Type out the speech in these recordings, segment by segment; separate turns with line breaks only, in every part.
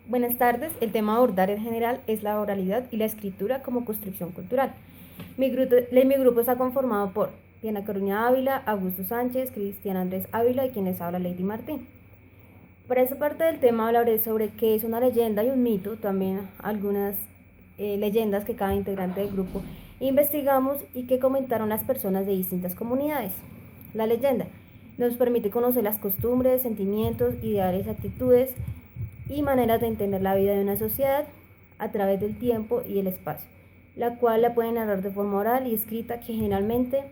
Buenas tardes, el tema a abordar en general es la oralidad y la escritura como construcción cultural. Mi grupo está conformado por Diana Coruña Ávila, Augusto Sánchez, Cristian Andrés Ávila y quien les habla Lady Martín. Para esta parte del tema hablaré sobre qué es una leyenda y un mito, también algunas leyendas que cada integrante del grupo investigamos y que comentaron las personas de distintas comunidades. La leyenda nos permite conocer las costumbres, sentimientos, ideales, actitudes y maneras de entender la vida de una sociedad a través del tiempo y el espacio, la cual la puede narrar de forma oral y escrita que generalmente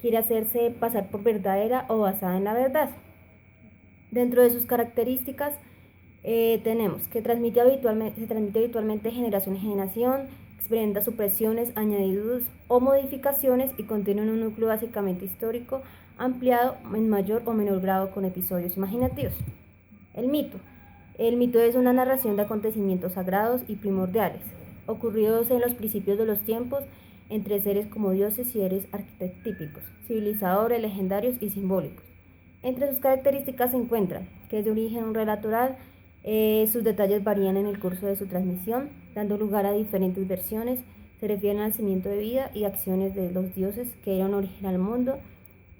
quiere hacerse pasar por verdadera o basada en la verdad. Dentro de sus características tenemos que se transmite habitualmente de generación en generación, experimenta supresiones, añadidos o modificaciones y contiene un núcleo básicamente histórico ampliado en mayor o menor grado con episodios imaginativos. El mito. El mito es una narración de acontecimientos sagrados y primordiales, ocurridos en los principios de los tiempos entre seres como dioses y seres arquetípicos, civilizadores, legendarios y simbólicos. Entre sus características se encuentran que es de origen un relato oral, sus detalles varían en el curso de su transmisión, dando lugar a diferentes versiones, se refieren al nacimiento de vida y acciones de los dioses que dieron origen al mundo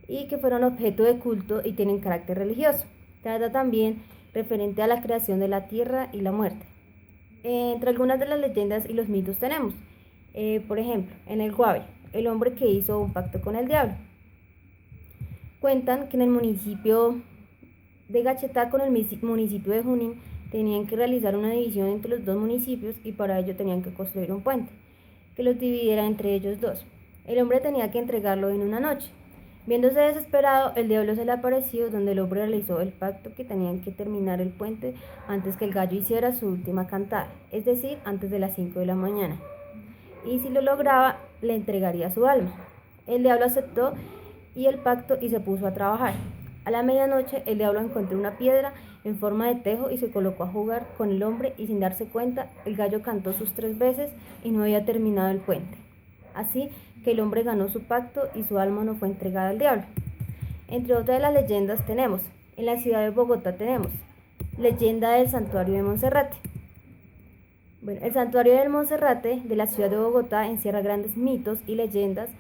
y que fueron objeto de culto y tienen carácter religioso. Trata también referente a la creación de la tierra y la muerte. Entre algunas de las leyendas y los mitos tenemos, por ejemplo, en el Guave, el hombre que hizo un pacto con el diablo. Cuentan que en el municipio de Gachetá con el municipio de Junín tenían que realizar una división entre los dos municipios y para ello tenían que construir un puente que los dividiera entre ellos dos. El hombre tenía que entregarlo en una noche. Viéndose desesperado, el diablo se le apareció donde el hombre realizó el pacto que tenían que terminar el puente antes que el gallo hiciera su última cantada, es decir, antes de las 5 de la mañana. Y si lo lograba, le entregaría su alma. El diablo aceptó y el pacto y se puso a trabajar. A la medianoche, el diablo encontró una piedra en forma de tejo y se colocó a jugar con el hombre y sin darse cuenta, el gallo cantó sus 3 veces y no había terminado el puente. Así que el hombre ganó su pacto y su alma no fue entregada al diablo. Entre otras de las leyendas tenemos, en la ciudad de Bogotá tenemos, leyenda del santuario de Monserrate. Bueno, el santuario del Monserrate de la ciudad de Bogotá encierra grandes mitos y leyendas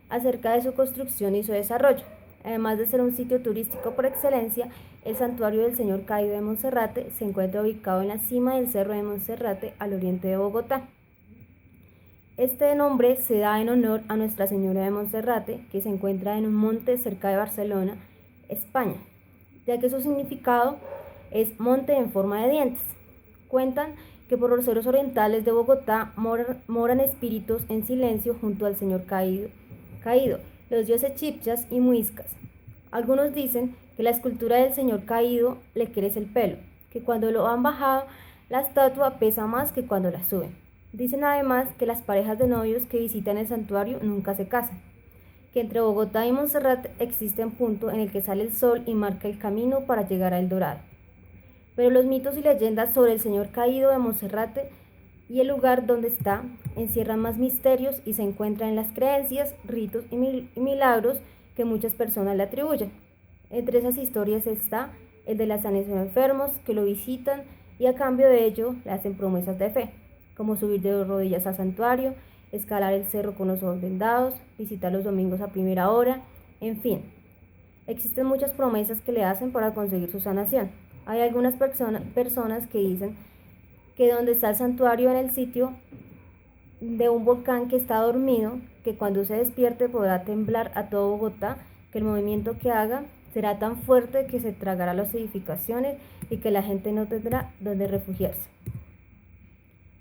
acerca de su construcción y su desarrollo. Además de ser un sitio turístico por excelencia, el santuario del Señor Caído de Monserrate se encuentra ubicado en la cima del Cerro de Monserrate al oriente de Bogotá. Este nombre se da en honor a Nuestra Señora de Monserrate, que se encuentra en un monte cerca de Barcelona, España, ya que su significado es monte en forma de dientes. Cuentan que por los cerros orientales de Bogotá moran espíritus en silencio junto al Señor caído, los dioses chipchas y muiscas. Algunos dicen que la escultura del Señor caído le crece el pelo, que cuando lo han bajado, la estatua pesa más que cuando la suben. Dicen además que las parejas de novios que visitan el santuario nunca se casan, que entre Bogotá y Monserrate existe un punto en el que sale el sol y marca el camino para llegar a El Dorado. Pero los mitos y leyendas sobre el Señor caído de Monserrate y el lugar donde está encierran más misterios y se encuentran en las creencias, ritos y milagros que muchas personas le atribuyen. Entre esas historias está el de la sanación de enfermos que lo visitan y a cambio de ello le hacen promesas de fe, como subir de rodillas al santuario, escalar el cerro con los ojos vendados, visitar los domingos a primera hora, en fin. Existen muchas promesas que le hacen para conseguir su sanación. Hay algunas personas que dicen que donde está el santuario en el sitio de un volcán que está dormido, que cuando se despierte podrá temblar a todo Bogotá, que el movimiento que haga será tan fuerte que se tragará las edificaciones y que la gente no tendrá donde refugiarse.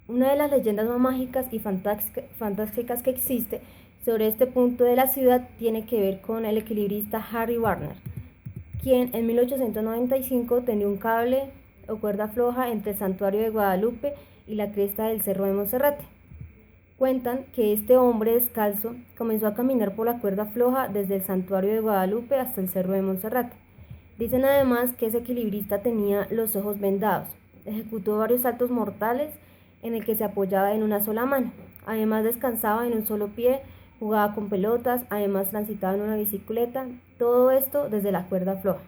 Una de las leyendas más mágicas y fantásticas que existe sobre este punto de la ciudad tiene que ver con el equilibrista Harry Warner, quien en 1895 tendió un cable o cuerda floja entre el santuario de Guadalupe y la cresta del Cerro de Monserrate. Cuentan que este hombre descalzo comenzó a caminar por la cuerda floja desde el santuario de Guadalupe hasta el Cerro de Monserrate. Dicen además que ese equilibrista tenía los ojos vendados, ejecutó varios saltos mortales en el que se apoyaba en una sola mano, además descansaba en un solo pie, jugaba con pelotas, además transitaba en una bicicleta, todo esto desde la cuerda floja.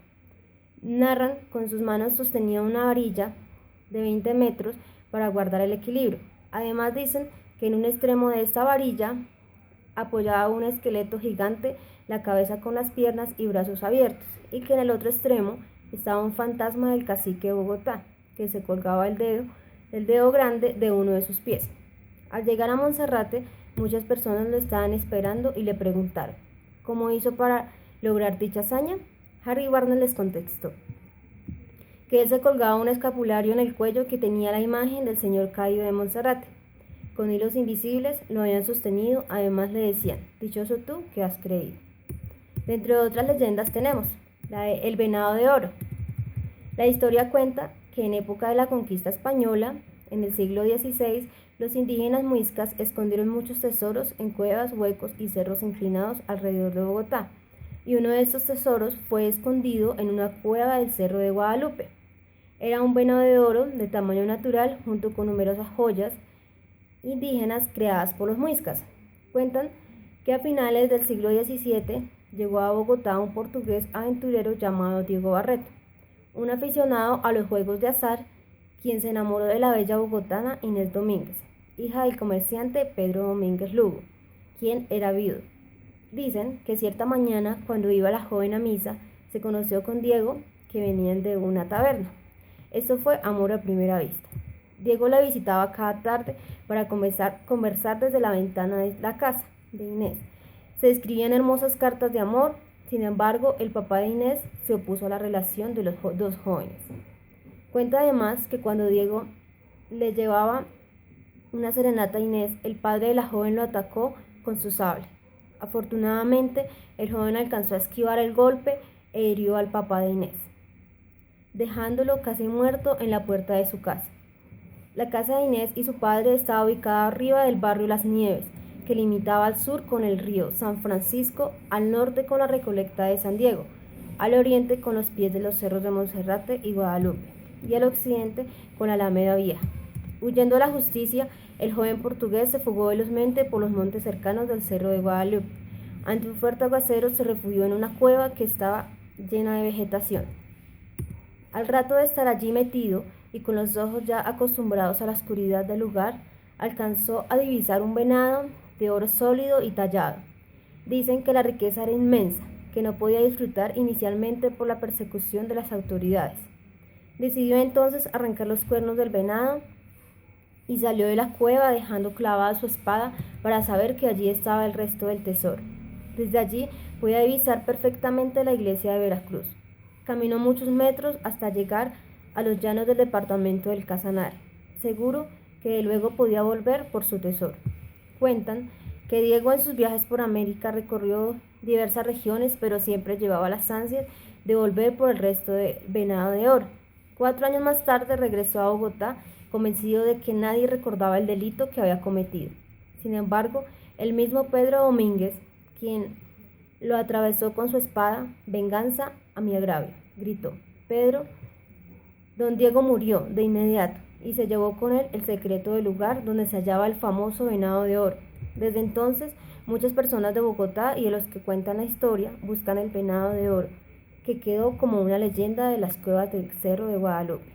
Narran con sus manos sostenía una varilla de 20 metros para guardar el equilibrio. Además dicen que en un extremo de esta varilla apoyaba un esqueleto gigante, la cabeza con las piernas y brazos abiertos, y que en el otro extremo estaba un fantasma del cacique de Bogotá, que se colgaba el dedo grande de uno de sus pies. Al llegar a Monserrate, muchas personas lo estaban esperando y le preguntaron cómo hizo para lograr dicha hazaña. Harry Barnes les contestó que él se colgaba un escapulario en el cuello que tenía la imagen del señor caído de Monserrate. Con hilos invisibles lo habían sostenido, además le decían, dichoso tú que has creído. Dentro de otras leyendas tenemos la de El Venado de Oro. La historia cuenta que en época de la conquista española, en el siglo XVI, los indígenas muiscas escondieron muchos tesoros en cuevas, huecos y cerros inclinados alrededor de Bogotá, y uno de estos tesoros fue escondido en una cueva del Cerro de Guadalupe. Era un venado de oro de tamaño natural junto con numerosas joyas indígenas creadas por los muiscas. Cuentan que a finales del siglo XVII llegó a Bogotá un portugués aventurero llamado Diego Barreto, un aficionado a los juegos de azar, quien se enamoró de la bella bogotana Inés Domínguez, hija del comerciante Pedro Domínguez Lugo, quien era viudo. Dicen que cierta mañana, cuando iba la joven a misa, se conoció con Diego, que venían de una taberna. Esto fue amor a primera vista. Diego la visitaba cada tarde para conversar desde la ventana de la casa de Inés. Se escribían hermosas cartas de amor. Sin embargo, el papá de Inés se opuso a la relación de los dos jóvenes. Cuenta además que cuando Diego le llevaba una serenata a Inés, el padre de la joven lo atacó con su sable. Afortunadamente, el joven alcanzó a esquivar el golpe e hirió al papá de Inés, dejándolo casi muerto en la puerta de su casa. La casa de Inés y su padre estaba ubicada arriba del barrio Las Nieves, que limitaba al sur con el río San Francisco, al norte con la Recoleta de San Diego, al oriente con los pies de los cerros de Monserrate y Guadalupe, y al occidente con la Alameda Vieja. Huyendo a la justicia, el joven portugués se fugó velozmente por los montes cercanos del Cerro de Guadalupe. Ante un fuerte aguacero se refugió en una cueva que estaba llena de vegetación. Al rato de estar allí metido y con los ojos ya acostumbrados a la oscuridad del lugar, alcanzó a divisar un venado de oro sólido y tallado. Dicen que la riqueza era inmensa, que no podía disfrutar inicialmente por la persecución de las autoridades. Decidió entonces arrancar los cuernos del venado y salió de la cueva dejando clavada su espada para saber que allí estaba el resto del tesoro. Desde allí podía divisar perfectamente la iglesia de Veracruz. Caminó muchos metros hasta llegar a los llanos del departamento del Casanare, seguro que luego podía volver por su tesoro. Cuentan que Diego en sus viajes por América recorrió diversas regiones, pero siempre llevaba las ansias de volver por el resto de venado de oro. 4 años más tarde regresó a Bogotá, convencido de que nadie recordaba el delito que había cometido. Sin embargo, el mismo Pedro Domínguez, quien lo atravesó con su espada, venganza a mi agravio, gritó. Don Diego murió de inmediato y se llevó con él el secreto del lugar donde se hallaba el famoso venado de oro. Desde entonces, muchas personas de Bogotá y de los que cuentan la historia buscan el venado de oro, que quedó como una leyenda de las cuevas del Cerro de Guadalupe.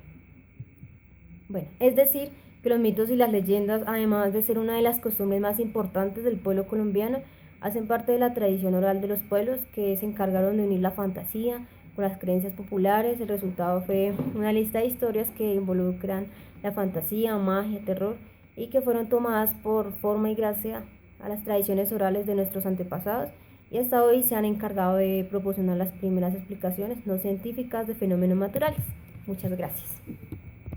Bueno, es decir, que los mitos y las leyendas, además de ser una de las costumbres más importantes del pueblo colombiano, hacen parte de la tradición oral de los pueblos que se encargaron de unir la fantasía con las creencias populares. El resultado fue una lista de historias que involucran la fantasía, magia, terror y que fueron tomadas por forma y gracia a las tradiciones orales de nuestros antepasados y hasta hoy se han encargado de proporcionar las primeras explicaciones no científicas de fenómenos naturales. Muchas gracias.